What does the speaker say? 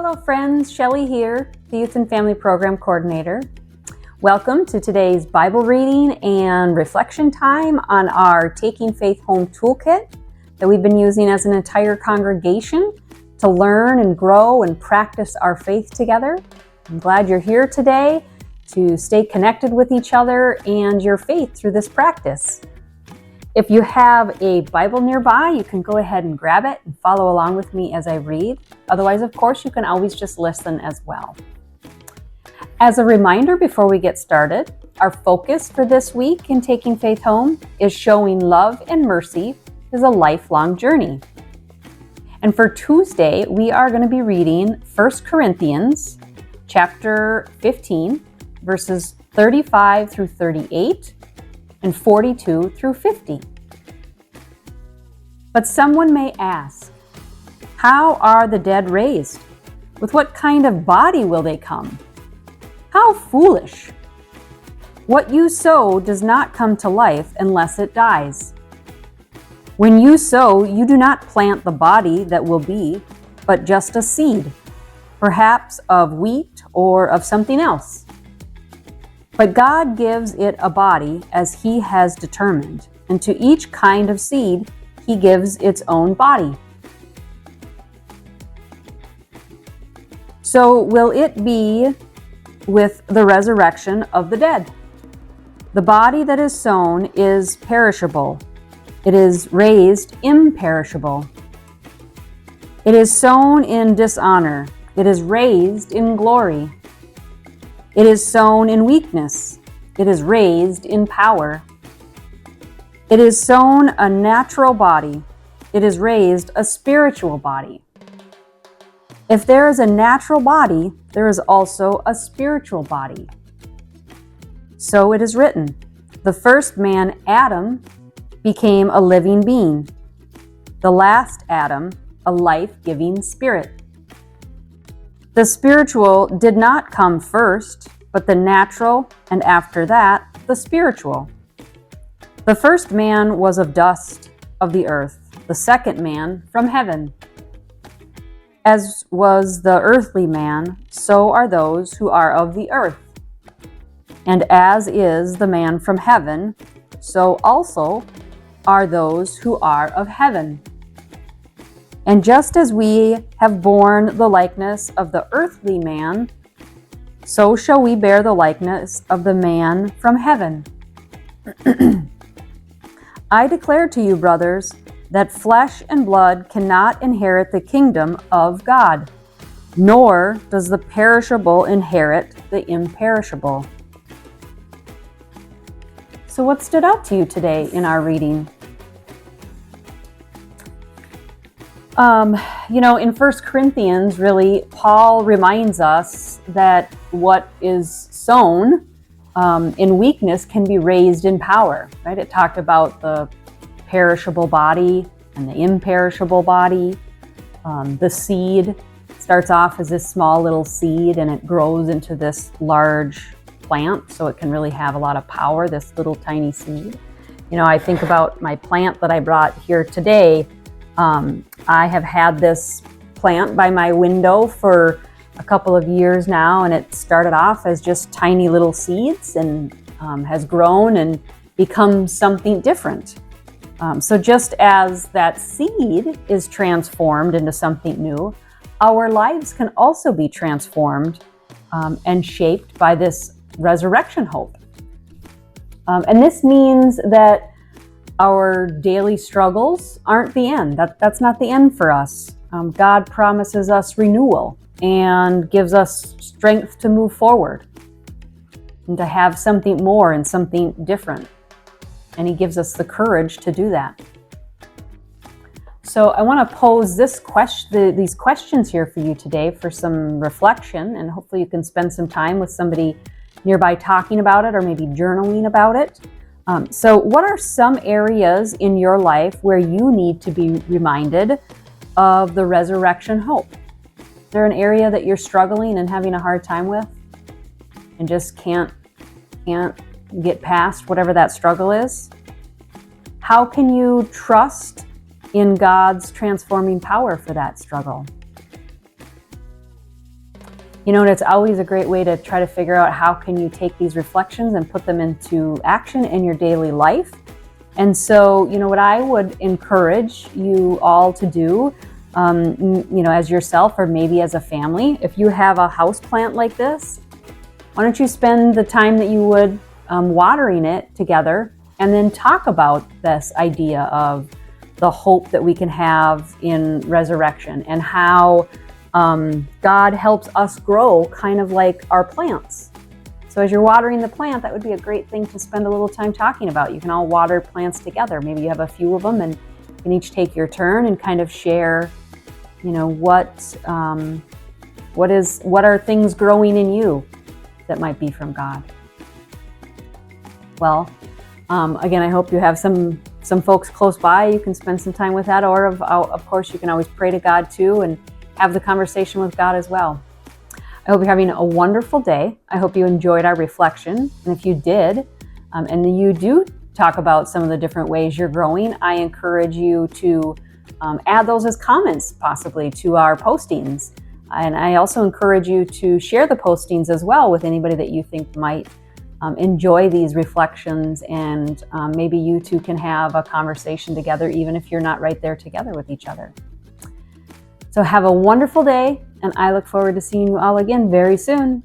Hello friends, Shelley here, the Youth and Family Program Coordinator. Welcome to today's Bible reading and reflection time on our Taking Faith Home Toolkit that we've been using as an entire congregation to learn and grow and practice our faith together. I'm glad you're here today to stay connected with each other and your faith through this practice. If you have a Bible nearby, you can go ahead and grab it and follow along with me as I read. Otherwise, of course, you can always just listen as well. As a reminder before we get started, our focus for this week in Taking Faith Home is showing love and mercy is a lifelong journey. And for Tuesday, we are going to be reading 1 Corinthians chapter 15, verses 35 through 38, and 42 through 50. But someone may ask, how are the dead raised? With what kind of body will they come? How foolish! What you sow does not come to life unless it dies. When you sow, you do not plant the body that will be, but just a seed, perhaps of wheat or of something else. But God gives it a body as He has determined, and to each kind of seed He gives its own body. So will it be with the resurrection of the dead. The body that is sown is perishable. It is raised imperishable. It is sown in dishonor. It is raised in glory. It is sown in weakness. It is raised in power. It is sown a natural body. It is raised a spiritual body. If there is a natural body, there is also a spiritual body. So it is written, the first man, Adam, became a living being. The last Adam, a life-giving spirit. The spiritual did not come first, but the natural, and after that, the spiritual. The first man was of dust of the earth, the second man from heaven. As was the earthly man, so are those who are of the earth. And as is the man from heaven, so also are those who are of heaven. And just as we have borne the likeness of the earthly man, so shall we bear the likeness of the man from heaven. I declare to you, brothers, that flesh and blood cannot inherit the kingdom of God, nor does the perishable inherit the imperishable. So what stood out to you today in our reading? In 1 Corinthians, really, Paul reminds us that what is sown in weakness can be raised in power, right? It talked about the perishable body and the imperishable body. The seed starts off as this small little seed and it grows into this large plant, so it can really have a lot of power, this little tiny seed. I think about my plant that I brought here today. I have had this plant by my window for a couple of years now, and it started off as just tiny little seeds and has grown and become something different. So just as that seed is transformed into something new, our lives can also be transformed and shaped by this resurrection hope. And this means that our daily struggles aren't the end. That's not the end for us. God promises us renewal and gives us strength to move forward and to have something more and something different. And He gives us the courage to do that. So I want to pose these questions here for you today for some reflection, and hopefully you can spend some time with somebody nearby talking about it or maybe journaling about it. So what are some areas in your life where you need to be reminded of the resurrection hope? Is there an area that you're struggling and having a hard time with and just can't get past whatever that struggle is? How can you trust in God's transforming power for that struggle? And it's always a great way to try to figure out how can you take these reflections and put them into action in your daily life. And so, what I would encourage you all to do, as yourself or maybe as a family, if you have a house plant like this, why don't you spend the time that you would watering it together, and then talk about this idea of the hope that we can have in resurrection and how God helps us grow kind of like our plants. So as you're watering the plant, that would be a great thing to spend a little time talking about. You can all water plants together. Maybe you have a few of them and you can each take your turn and kind of share, what are things growing in you that might be from God. Well, again, I hope you have some folks close by you can spend some time with that, or of course you can always pray to God too and have the conversation with God as well. I hope you're having a wonderful day. I hope you enjoyed our reflection. And if you did, and you do talk about some of the different ways you're growing, I encourage you to add those as comments possibly to our postings. And I also encourage you to share the postings as well with anybody that you think might enjoy these reflections, and maybe you two can have a conversation together even if you're not right there together with each other. So have a wonderful day, and I look forward to seeing you all again very soon.